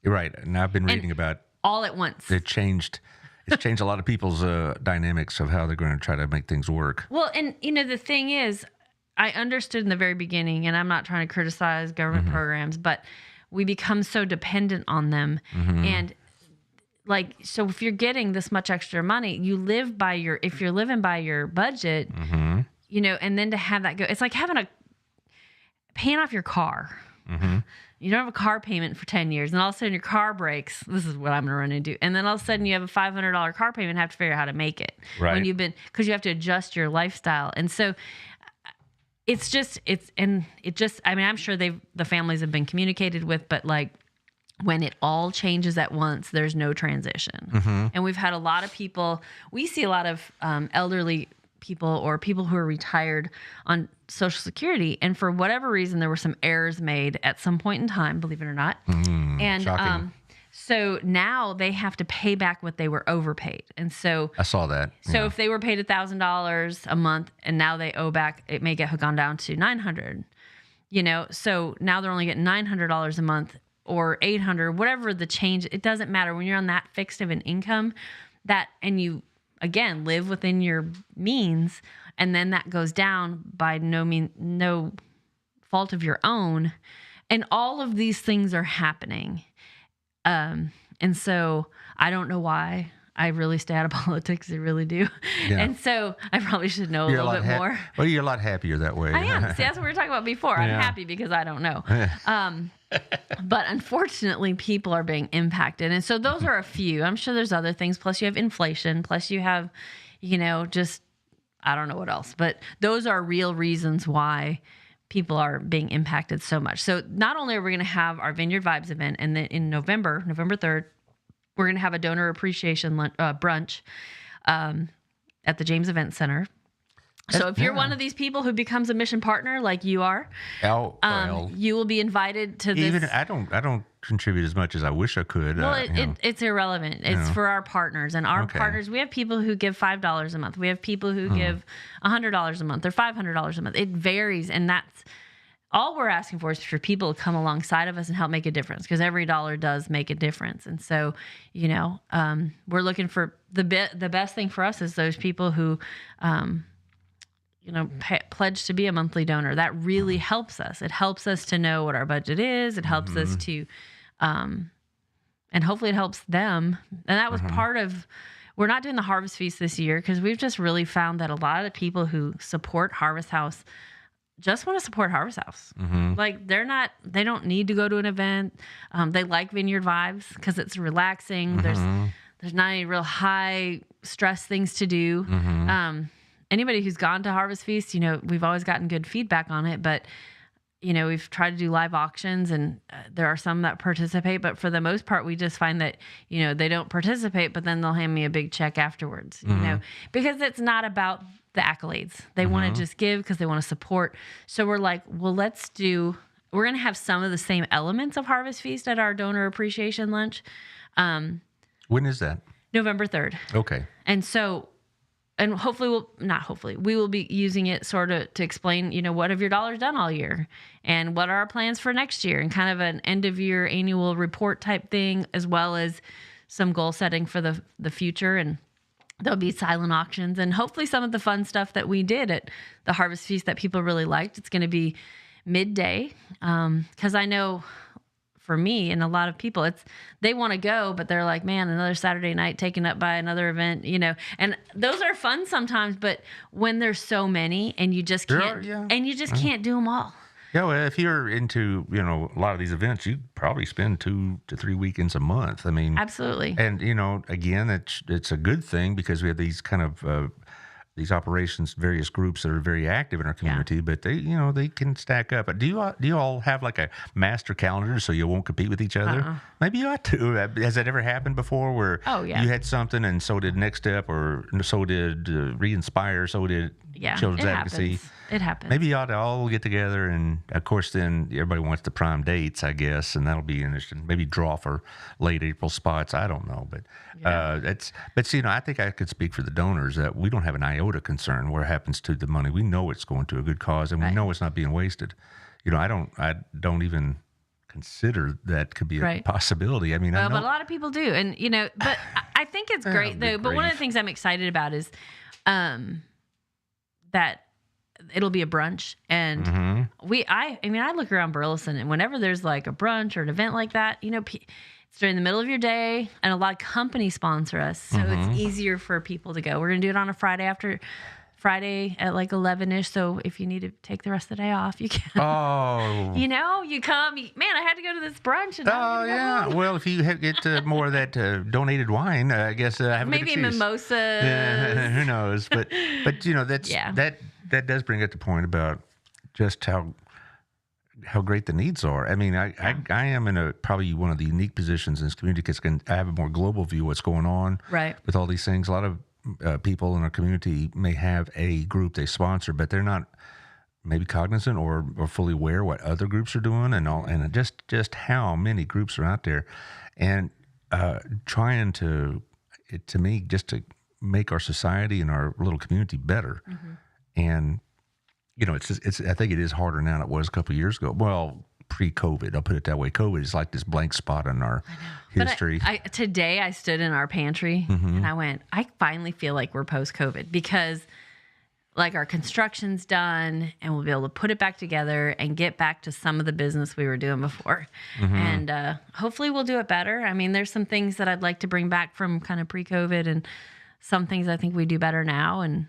You're right. And I've been reading about all at once. It's changed a lot of people's dynamics of how they're going to try to make things work. Well, and the thing is, I understood in the very beginning, and I'm not trying to criticize government programs, but we become so dependent on them. And like, so if you're getting this much extra money, if you're living by your budget, you know, and then to have that go, it's like paying off your car. You don't have a car payment for 10 years, and all of a sudden your car breaks. This is what I'm going to run into. And then all of a sudden you have a $500 car payment and have to figure out how to make it. Right. Because you have to adjust your lifestyle. And so I mean, I'm sure the families have been communicated with, but like when it all changes at once, there's no transition. And we've had a lot of people, we see a lot of elderly people or people who are retired on Social Security. And for whatever reason, there were some errors made at some point in time, believe it or not. And shocking. so now they have to pay back what they were overpaid. And so I saw that. So if they were paid $1,000 a month and now they owe back, it may get gone down to $900, you know? So now they're only getting $900 a month or $800, whatever the change, it doesn't matter when you're on that fixed of an income and you, again, live within your means, and then that goes down by no fault of your own. And all of these things are happening. And so I don't know why. I really stay out of politics. I really do. Yeah. And so I probably should know a little bit more. Well, you're a lot happier that way. I am. See, that's what we were talking about before. I'm happy because I don't know. But unfortunately, people are being impacted. And so those are a few. I'm sure there's other things. Plus you have inflation. Plus you have, you know, just, I don't know what else. But those are real reasons why people are being impacted so much. So not only are we going to have our Vineyard Vibes event, and then in November 3rd, we're going to have a donor appreciation brunch at the James Event Center. So if you're one of these people who becomes a mission partner like you are, you will be invited to this. Even I don't contribute as much as I wish I could. Well, it's irrelevant. It's for our partners, and our partners. We have people who give $5 a month. We have people who give $100 a month or $500 a month. It varies, and that's all we're asking for is for people to come alongside of us and help make a difference, because every dollar does make a difference. And so, you know, we're looking for the best thing for us is those people who, you know, pledge to be a monthly donor. That really helps us. It helps us to know what our budget is. It helps us to, and hopefully it helps them. And that was part of, we're not doing the Harvest Feast this year because we've just really found that a lot of the people who support Harvest House just want to support Harvest House. Like they don't need to go to an event. They like Vineyard Vibes because it's relaxing. There's not any real high stress things to do. Anybody who's gone to Harvest Feast, you know, we've always gotten good feedback on it, but you know, we've tried to do live auctions and there are some that participate, but for the most part, we just find that, you know, they don't participate, but then they'll hand me a big check afterwards, you know, because it's not about the accolades. They want to just give because they want to support. So we're like, well, we're going to have some of the same elements of Harvest Feast at our donor appreciation lunch. When is that? November 3rd. Okay. And so, and we will be using it sort of to explain, you know, what have your dollars done all year and what are our plans for next year, and kind of an end of year annual report type thing, as well as some goal setting for the future. And there'll be silent auctions and hopefully some of the fun stuff that we did at the Harvest Feast that people really liked. It's going to be midday. 'Cause I know for me and a lot of people, they want to go, but they're like, man, another Saturday night taken up by another event, you know, and those are fun sometimes, but when there's so many and you just can't, can't do them all. Yeah, well, if you're into, you know, a lot of these events, you probably spend 2 to 3 weekends a month. I mean, absolutely. And, you know, again, it's a good thing because we have these kind of, these operations, various groups that are very active in our community, but they can stack up. But do you all have like a master calendar so you won't compete with each other? Maybe you ought to. Has that ever happened before where you had something and so did Next Step, or so did Re-Inspire, so did Children's Advocacy? It happens. Maybe you ought to all get together, and of course then everybody wants the prime dates, I guess, and that'll be interesting. Maybe draw for late April spots. I don't know, but you know, I think I could speak for the donors that we don't have an iota concern what happens to the money. We know it's going to a good cause, and we know it's not being wasted. You know, I don't even consider that could be a possibility. I mean, but a lot of people do, and you know, but I think it's great though. But one of the things I'm excited about is that it'll be a brunch. And I mean, I look around Burleson, and whenever there's like a brunch or an event like that, it's during the middle of your day, and a lot of companies sponsor us. So it's easier for people to go. We're going to do it on a Friday at like 11-ish. So if you need to take the rest of the day off, you can. Oh. You come, man, I had to go to this brunch. And Yeah. Well, if you get more of that donated wine, I guess I have a maybe good excuse. mimosas. Yeah, who knows? But that's that does bring up the point about just how great the needs are. I mean, I am in probably one of the unique positions in this community because I have a more global view of what's going on with all these things. A lot of people in our community may have a group they sponsor, but they're not maybe cognizant or fully aware what other groups are doing and just how many groups are out there, and trying to me just to make our society and our little community better. And it's I think it is harder now than it was a couple of years ago. Well, pre-COVID, I'll put it that way. COVID is like this blank spot in our history. But today I stood in our pantry and I went, I finally feel like we're post-COVID because like our construction's done and we'll be able to put it back together and get back to some of the business we were doing before. And hopefully we'll do it better. I mean, there's some things that I'd like to bring back from kind of pre-COVID and some things I think we do better now. And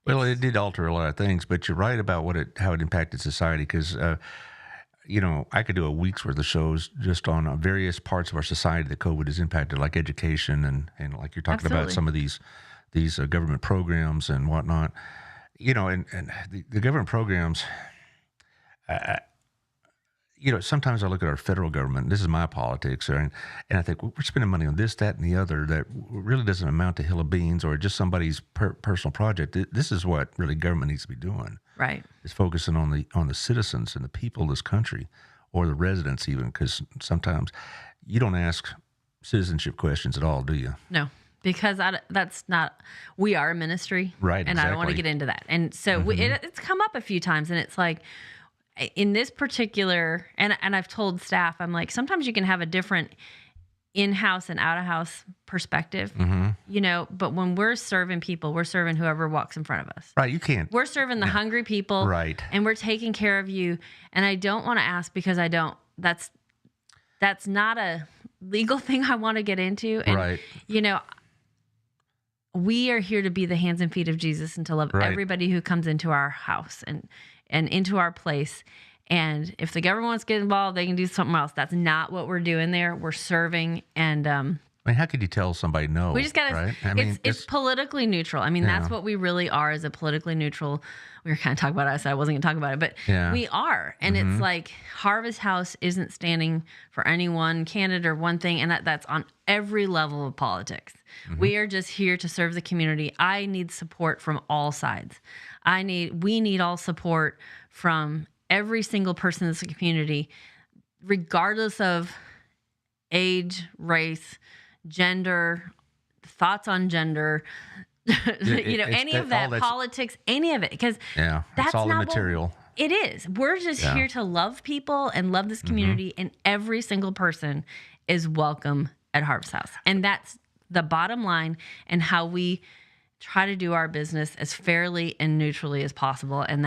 well, it did alter a lot of things, but you're right about how it impacted society because I could do a week's worth of shows just on various parts of our society that COVID has impacted, like education and like you're talking about some of these government programs and whatnot. And the government programs, sometimes I look at our federal government. This is my politics, and I think we're spending money on this, that, and the other that really doesn't amount to a hill of beans or just somebody's personal project. This is what really government needs to be doing. Right. Is focusing on the citizens and the people of this country, or the residents even, because sometimes you don't ask citizenship questions at all, do you? No, because that's not. We are a ministry, right? And I don't want to get into that. And so it's come up a few times, and it's like in this particular, and I've told staff, I'm like, sometimes you can have a different in-house and out-of-house perspective, but when we're serving people, we're serving whoever walks in front of us. Right, you can't. We're serving the hungry people. Right. And we're taking care of you. And I don't want to ask because I don't, that's not a legal thing I want to get into. And, right. We are here to be the hands and feet of Jesus and to love everybody who comes into our house and into our place. And if the government wants to get involved, they can do something else. That's not what we're doing there. We're serving. And I mean, how could you tell somebody no? We just got to. Right? It's politically neutral. I mean, that's what we really are, as a politically neutral. We were kind of talking about it. I said I wasn't going to talk about it, but we are. And it's like Harvest House isn't standing for any one candidate or one thing, and that's on every level of politics. We are just here to serve the community. I need support from all sides. We need all support from every single person in this community, regardless of age, race, gender, thoughts on gender, any of that, politics, any of it. Because that's all not immaterial. It is. We're just here to love people and love this community, and every single person is welcome at Harvest House. And that's the bottom line, and how we try to do our business as fairly and neutrally as possible. And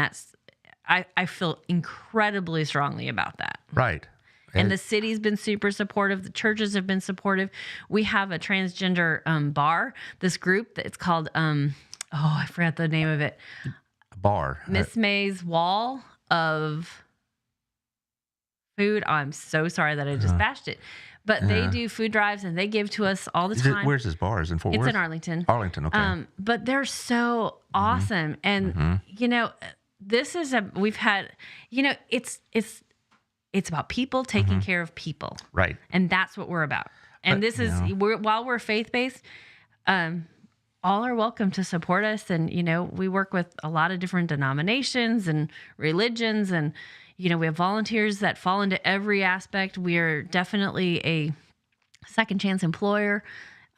I feel incredibly strongly about that. Right. And the city's been super supportive. The churches have been supportive. We have a transgender bar, this group that it's called, I forgot the name of it. Bar. Miss May's Wall of Food. Oh, I'm so sorry that I just bashed it. But they do food drives, and they give to us all the time. Where's this bar? Is it in Fort Worth? It's in Arlington. Arlington, okay. But they're so awesome. And, this is we've had, it's about people taking care of people. Right. And that's what we're about. And while we're faith-based, all are welcome to support us. And, we work with a lot of different denominations and religions, and, we have volunteers that fall into every aspect. We are definitely a second chance employer.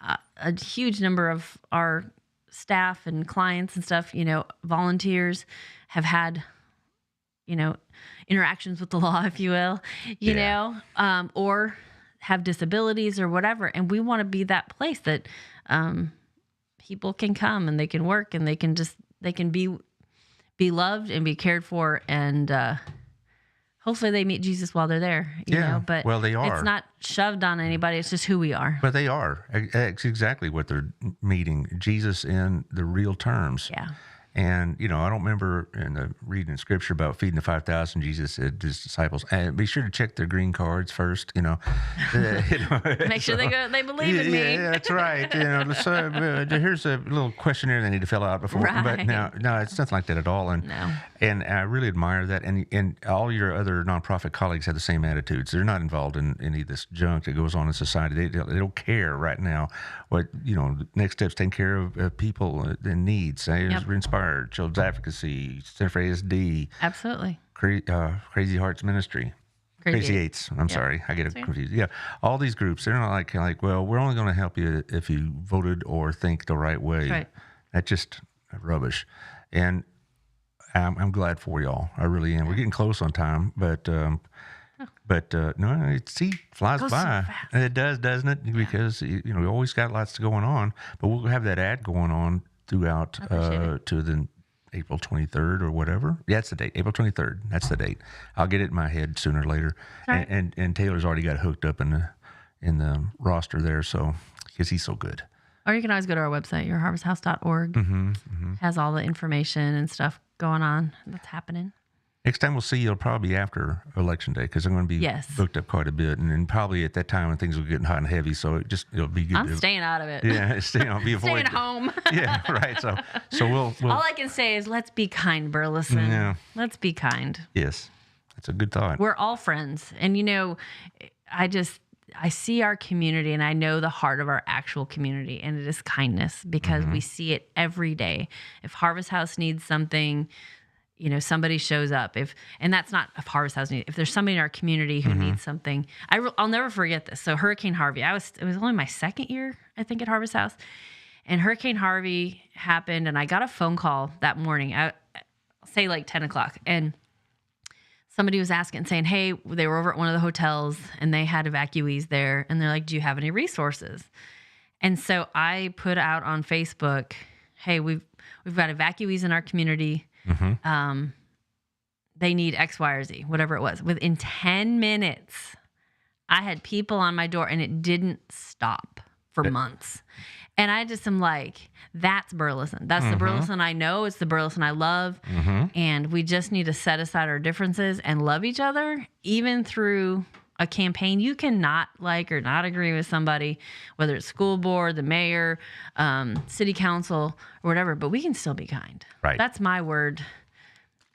A huge number of our staff and clients and stuff, volunteers have had, interactions with the law, if you will, or have disabilities or whatever. And we want to be that place that people can come and they can work and they can be be loved and be cared for, and hopefully they meet Jesus while they're there. You know, but well, they are. It's not shoved on anybody. It's just who we are. But they are. It's exactly what they're meeting, Jesus in the real terms. Yeah. And, I don't remember in the reading scripture about feeding the 5,000, Jesus said to his disciples, and be sure to check their green cards first, Make sure they believe in me. Yeah, that's right. So here's a little questionnaire they need to fill out before. Right. But no, it's nothing like that at all. And No. and I really admire that. And all your other nonprofit colleagues have the same attitudes. They're not involved in any of this junk that goes on in society. They don't care right now what, the next step's taking care of people in needs. Yep. We're inspired. Children's Advocacy, Center for ASD, Absolutely. Crazy Hearts Ministry, Crazy Eights. I'm sorry, I get it confused. Yeah, all these groups, they're not like, well, we're only going to help you if you voted or think the right way. Right. That's just rubbish. And I'm glad for y'all. I really am. We're getting close on time, but no, it flies Goes by. so fast. It does, doesn't it? Because we always got lots going on, but we'll have that ad going on throughout to the April 23rd or whatever. Yeah, that's the date. April 23rd. That's the date. I'll get it in my head sooner or later. Right. And Taylor's already got hooked up in the roster there, so because he's so good. Or you can always go to our website, yourharvesthouse.org. Has all the information and stuff going on that's happening. Next time we'll see you, it'll probably be after Election Day because I'm going to be booked up quite a bit. And probably at that time when things will get hot and heavy, so it'll be good. I'm staying out of it. Yeah, be Staying home. Yeah, right. So we'll All I can say is let's be kind, Burleson. Yeah. Let's be kind. Yes, that's a good thought. We're all friends. And, I see our community and I know the heart of our actual community, and it is kindness because we see it every day. If Harvest House needs something, somebody shows up. And that's not if Harvest House needs. If there's somebody in our community who needs something, I'll never forget this. So Hurricane Harvey, it was only my second year, I think, at Harvest House, and Hurricane Harvey happened, and I got a phone call that morning. I'll say like 10 o'clock, and somebody was asking, saying, hey, they were over at one of the hotels, and they had evacuees there, and they're like, do you have any resources? And so I put out on Facebook, hey, we've got evacuees in our community. They need X, Y, or Z, whatever it was. Within 10 minutes, I had people on my door, and it didn't stop for months. And I just am like, that's Burleson. That's the Burleson I know. It's the Burleson I love. And we just need to set aside our differences and love each other, even through a campaign. You cannot like or not agree with somebody, whether it's school board, the mayor, city council, or whatever, but we can still be kind. Right. That's my word.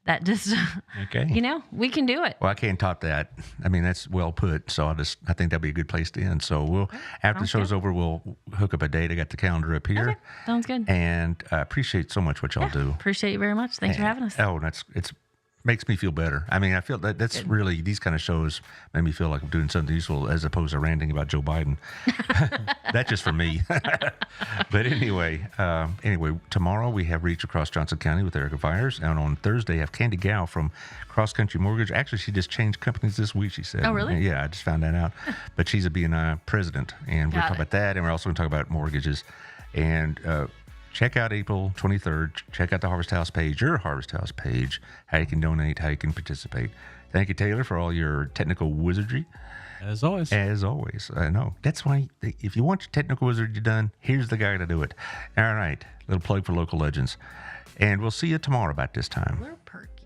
That just, okay. We can do it. Well, I can't top that. I mean, that's well put. So I think that'd be a good place to end. So after the show's over, we'll hook up a date. I got the calendar up here. Okay. Sounds good. And I appreciate so much what y'all do. Appreciate you very much. Thanks for having us. Oh, it's makes me feel better. I mean, I feel that's really, these kind of shows make me feel like I'm doing something useful as opposed to ranting about Joe Biden. That's just for me. But anyway, tomorrow we have Reach Across Johnson County with Erica Fires. And on Thursday, I have Candy Gow from Cross Country Mortgage. Actually, she just changed companies this week, she said. Oh, really? Yeah, I just found that out. But she's a BNI president. And we're talking about that. And we're also going to talk about mortgages. And check out April 23rd. Check out the Harvest House page, your Harvest House page, how you can donate, how you can participate. Thank you, Taylor, for all your technical wizardry. As always. As always. I know. That's why, if you want your technical wizardry done, here's the guy to do it. All right. Little plug for local legends. And we'll see you tomorrow about this time. We're perky.